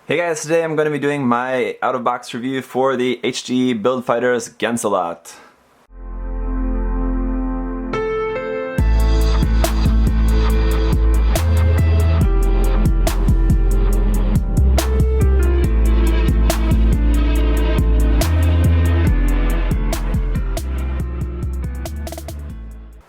Hey guys, today I'm going to be doing my out-of-box review for the HG Build Fighters Gyancelot.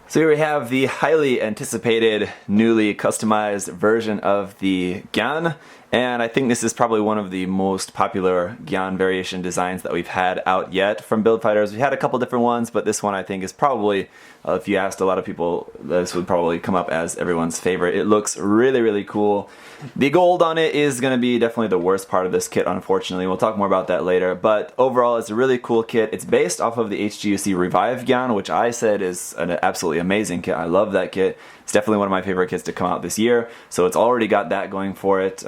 So here we have the highly anticipated, newly customized version of the Gyan, and I think this is probably one of the most popular Gyan variation designs that we've had out yet from Build Fighters. We had a couple different ones, but this one I think is probably, if you asked a lot of people, this would probably come up as everyone's favorite. It looks really, really cool. The gold on it is going to be definitely the worst part of this kit, unfortunately. We'll talk more about that later, but overall it's a really cool kit. It's based off of the HGBF Revive Gyan, which I said is an absolutely amazing kit. I love that kit. It's definitely one of my favorite kits to come out this year, so it's already got that going for it.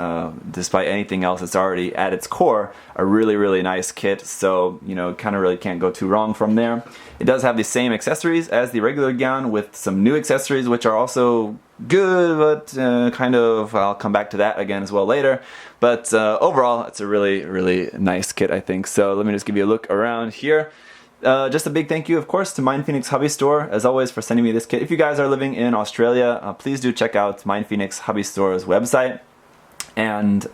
Despite anything else, it's already at its core a really, really nice kit, so you know, kind of really can't go too wrong from there. It does have the same accessories as the regular Gyan with some new accessories which are also good, but kind of, I'll come back to that again as well later. But overall, it's a really, really nice kit, I think. So let me just give you a look around here. Just a big thank you, of course, to MindFenix Hobby Store, as always, for sending me this kit. If you guys are living in Australia, please do check out MindFenix Hobby Store's website and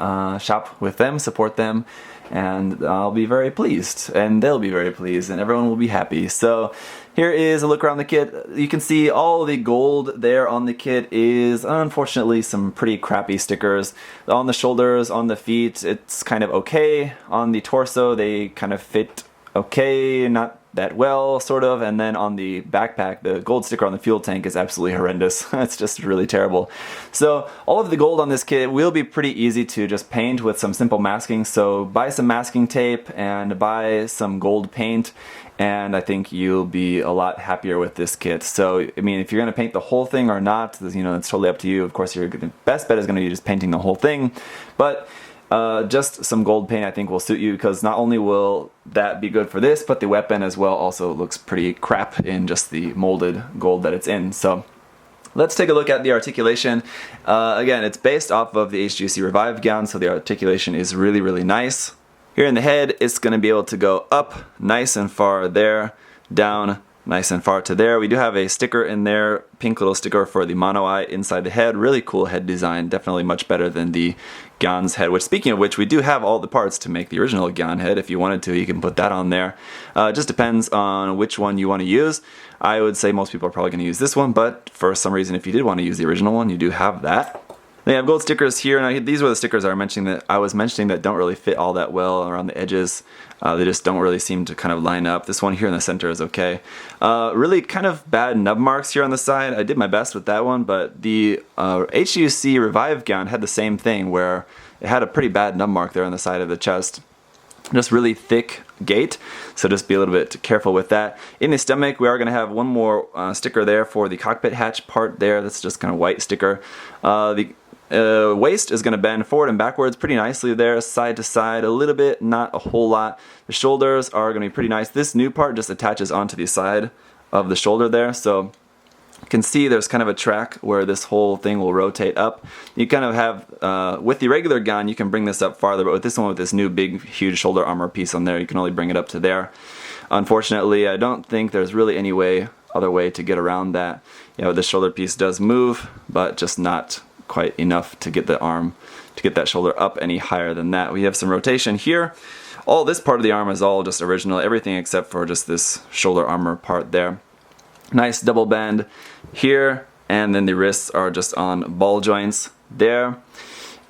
shop with them, support them, and I'll be very pleased, and they'll be very pleased, and everyone will be happy. So here is a look around the kit. You can see all the gold there on the kit is unfortunately some pretty crappy stickers. On the shoulders, on the feet, it's kind of okay. On the torso, they kind of fit okay, not that well, sort of, and then on the backpack, the gold sticker on the fuel tank is absolutely horrendous. It's just really terrible. So all of the gold on this kit will be pretty easy to just paint with some simple masking, so buy some masking tape and buy some gold paint, and I think you'll be a lot happier with this kit. So, I mean, if you're going to paint the whole thing or not, you know, it's totally up to you. Of course, your best bet is going to be just painting the whole thing, but just some gold paint I think will suit you, because not only will that be good for this, but the weapon as well also looks pretty crap in just the molded gold that it's in. So let's take a look at the articulation. Again, it's based off of the HGBF Revive Gyan, so the articulation is really, really nice. Here in the head, it's going to be able to go up nice and far there, down nice and far to there. We do have a sticker in there, pink little sticker for the mono eye inside the head. Really cool head design, definitely much better than the Gyan's head, which, speaking of which, we do have all the parts to make the original Gyan head. If you wanted to, you can put that on there. It just depends on which one you want to use. I would say most people are probably going to use this one, but for some reason, if you did want to use the original one, you do have that. They have gold stickers here, and these were the stickers I was mentioning that don't really fit all that well around the edges. They just don't really seem to kind of line up. This one here in the center is okay. Really kind of bad nub marks here on the side. I did my best with that one, but the HGBF Revive Gyan had the same thing, where it had a pretty bad nub mark there on the side of the chest. Just really thick gate, so just be a little bit careful with that. In the stomach, we are going to have one more sticker there for the cockpit hatch part there. That's just kind of white sticker. The waist is going to bend forward and backwards pretty nicely there, side to side a little bit, not a whole lot. The shoulders are going to be pretty nice. This new part just attaches onto the side of the shoulder there, so you can see there's kind of a track where this whole thing will rotate up. You kind of have, with the regular Gyan, you can bring this up farther, but with this one, with this new big, huge shoulder armor piece on there, you can only bring it up to there. Unfortunately, I don't think there's really any other way to get around that. You know, this shoulder piece does move, but just not quite enough to get the arm, to get that shoulder up any higher than that. We have some rotation here. All this part of the arm is all just original, everything except for just this shoulder armor part there. Nice double bend here, and then the wrists are just on ball joints there.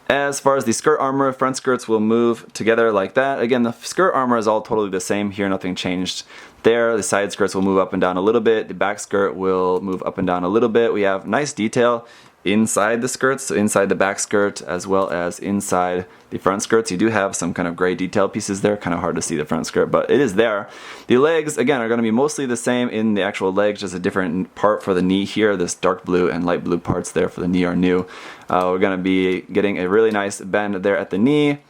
As far as the skirt armor, front skirts will move together like that. Again, the skirt armor is all totally the same here, nothing changed there. The side skirts will move up and down a little bit. The back skirt will move up and down a little bit. We have nice detail inside the skirts, so inside the back skirt as well as inside the front skirts. You do have some kind of gray detail pieces there, kind of hard to see the front skirt, but it is there. The legs, again, are going to be mostly the same in the actual legs, just a different part for the knee here. This dark blue and light blue parts there for the knee are new. We're going to be getting a really nice bend there at the knee.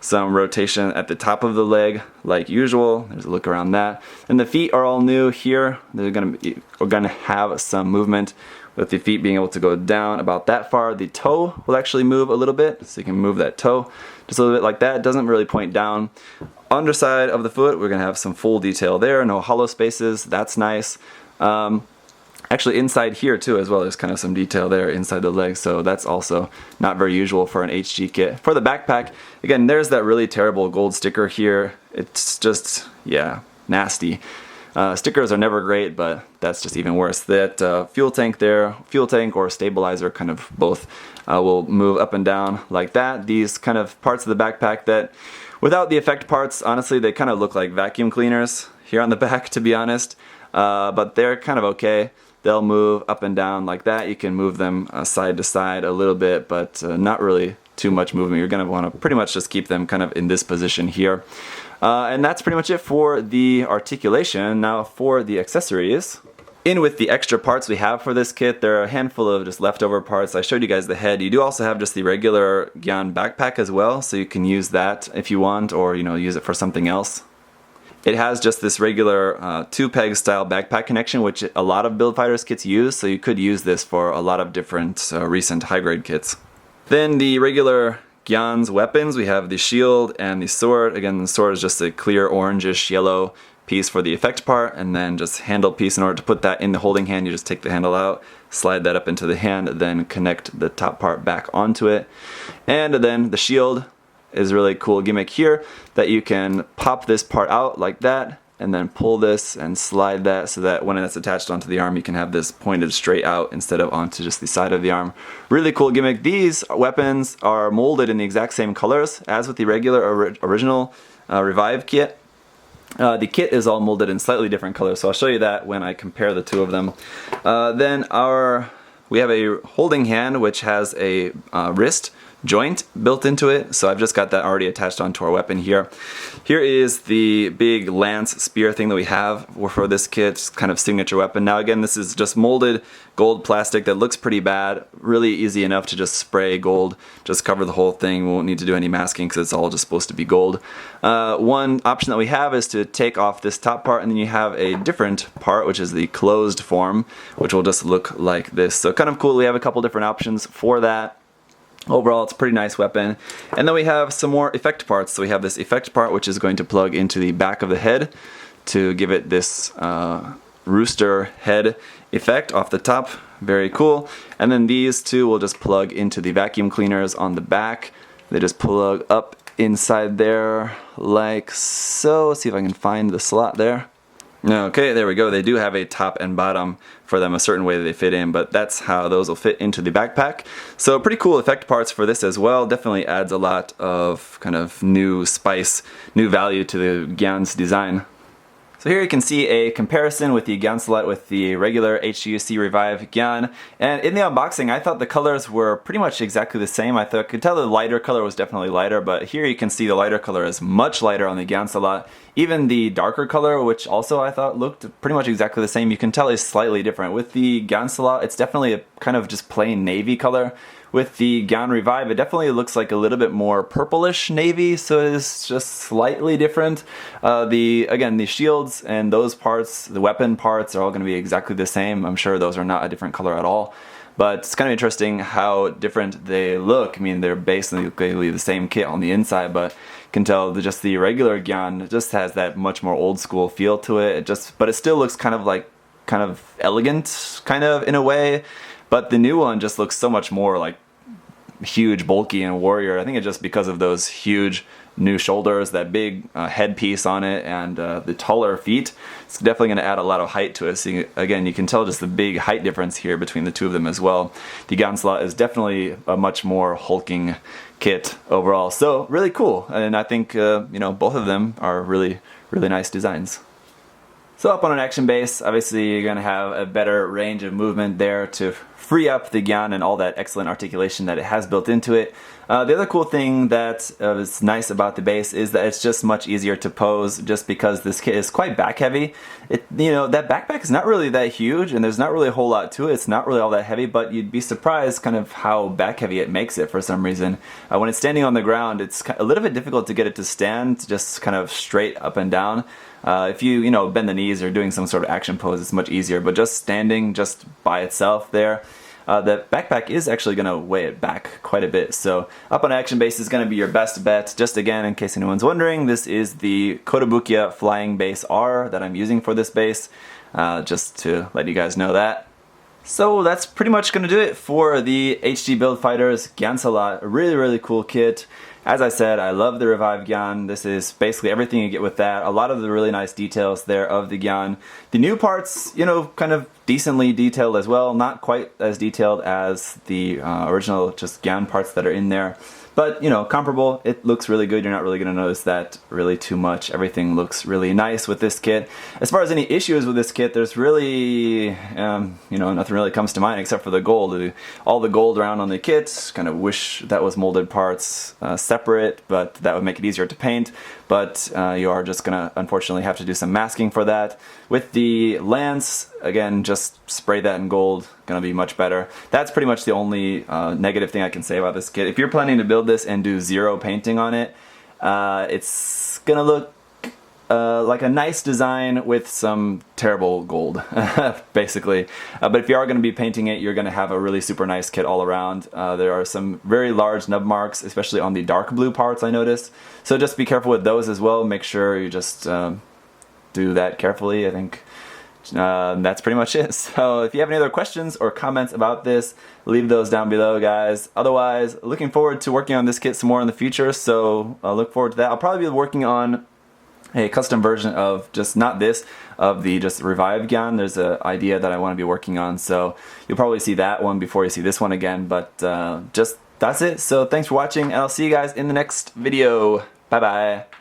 Some rotation at the top of the leg like usual. There's a look around that. And the feet are all new here. We're going to have some movement with the feet being able to go down about that far. The toe will actually move a little bit, so you can move that toe just a little bit like that. It doesn't really point down. Underside of the foot, we're going to have some full detail there, no hollow spaces. That's nice. Actually inside here too as well, there's kind of some detail there inside the leg, so that's also not very usual for an HG kit. For the backpack, again, there's that really terrible gold sticker here. It's just, yeah, nasty. Stickers are never great, but that's just even worse. That fuel tank there, fuel tank or stabilizer, kind of both, will move up and down like that. These kind of parts of the backpack that, without the effect parts, honestly, they kind of look like vacuum cleaners here on the back, to be honest. But they're kind of okay. They'll move up and down like that. You can move them side to side a little bit, but not really too much movement. You're going to want to pretty much just keep them kind of in this position here. And that's pretty much it for the articulation. Now for the accessories. In with the extra parts we have for this kit, there are a handful of just leftover parts. I showed you guys the head. You do also have just the regular Gyan backpack as well, so you can use that if you want, or use it for something else. It has just this regular 2-peg style backpack connection, which a lot of Build Fighters kits use, so you could use this for a lot of different recent high-grade kits. Then the regular Gyan's weapons, we have the shield and the sword. Again, the sword is just a clear orangish yellow piece for the effect part, and then just handle piece. In order to put that in the holding hand, you just take the handle out, slide that up into the hand, then connect the top part back onto it. And then the shield is a really cool gimmick here that you can pop this part out like that and then pull this and slide that so that when it's attached onto the arm you can have this pointed straight out instead of onto just the side of the arm. Really cool gimmick. These weapons are molded in the exact same colors as with the regular original Revive kit. The kit is all molded in slightly different colors, so I'll show you that when I compare the two of them. Then we have a holding hand which has a wrist joint built into it, so I've just got that already attached onto our weapon here. Here is the big lance spear thing that we have for this kit, it's kind of signature weapon. Now again, this is just molded gold plastic that looks pretty bad, really easy enough to just spray gold, just cover the whole thing. We won't need to do any masking because it's all just supposed to be gold. One option that we have is to take off this top part, and then you have a different part which is the closed form, which will just look like this. So kind of cool. We have a couple different options for that. Overall, it's a pretty nice weapon. And then we have some more effect parts. So we have this effect part which is going to plug into the back of the head to give it this rooster head effect off the top. Very cool. And then these two will just plug into the vacuum cleaners on the back. They just plug up inside there like so. Let's see if I can find the slot there. Okay, there we go. They do have a top and bottom for them, a certain way that they fit in, but that's how those will fit into the backpack. So pretty cool effect parts for this as well. Definitely adds a lot of kind of new spice, new value to the Gyan's design. So here you can see a comparison with the Gyancelot with the regular HGC Revive Gyan. And in the unboxing, I thought the colors were pretty much exactly the same. I could tell the lighter color was definitely lighter, but here you can see the lighter color is much lighter on the Gyancelot. Even the darker color, which also I thought looked pretty much exactly the same, you can tell is slightly different. With the Gyancelot, it's definitely a kind of just plain navy color. With the Gyan Revive, it definitely looks like a little bit more purplish navy, so it's just slightly different. Again, the shields and those parts, the weapon parts, are all going to be exactly the same. I'm sure those are not a different color at all. But it's kind of interesting how different they look. I mean, they're basically the same kit on the inside, but you can tell that just the regular Gyan just has that much more old school feel to it. But it still looks kind of elegant, kind of in a way. But the new one just looks so much more like huge, bulky, and warrior. I think it's just because of those huge new shoulders, that big headpiece on it, and the taller feet. It's definitely going to add a lot of height to it. So again, you can tell just the big height difference here between the two of them as well. The Gyancelot is definitely a much more hulking kit overall. So really cool, and I think both of them are really, really nice designs. So up on an action base, obviously you're going to have a better range of movement there to free up the Gyan and all that excellent articulation that it has built into it. The other cool thing that is nice about the base is that it's just much easier to pose, just because this kit is quite back heavy. That backpack is not really that huge, and there's not really a whole lot to it. It's not really all that heavy, but you'd be surprised kind of how back heavy it makes it for some reason. When it's standing on the ground, it's a little bit difficult to get it to stand just kind of straight up and down. If you bend the knees or doing some sort of action pose, it's much easier, but just standing just by itself there, the backpack is actually going to weigh it back quite a bit. So up on action base is going to be your best bet. Just again, in case anyone's wondering, this is the Kotobukiya Flying Base R that I'm using for this base, just to let you guys know that. So that's pretty much going to do it for the HG Build Fighters Gyancelot. A really cool kit. As I said, I love the Revive Gyan. This is basically everything you get with that. A lot of the really nice details there of the Gyan. The new parts, you know, kind of decently detailed as well. Not quite as detailed as the original just Gyan parts that are in there. But, you know, comparable. It looks really good. You're not really going to notice that really too much. Everything looks really nice with this kit. As far as any issues with this kit, there's really, you know, nothing really comes to mind except for the gold. All the gold around on the kit, kind of wish that was molded parts separate, but that would make it easier to paint. But you are just going to, unfortunately, have to do some masking for that. With the lance, again, just spray that in gold. Going to be much better. That's pretty much the only negative thing I can say about this kit. If you're planning to build this and do zero painting on it, it's going to look like a nice design with some terrible gold, basically. But if you are going to be painting it, you're going to have a really super nice kit all around. There are some very large nub marks, especially on the dark blue parts, I noticed. So just be careful with those as well. Make sure you just do that carefully, I think. That's pretty much it. So if you have any other questions or comments about this, leave those down below, guys. Otherwise, looking forward to working on this kit some more in the future, so I'll look forward to that. I'll probably be working on a custom version of just not this, of the just Revive Gyan. There's an idea that I want to be working on, so you'll probably see that one before you see this one again. But just that's it. So thanks for watching, and I'll see you guys in the next video. Bye bye.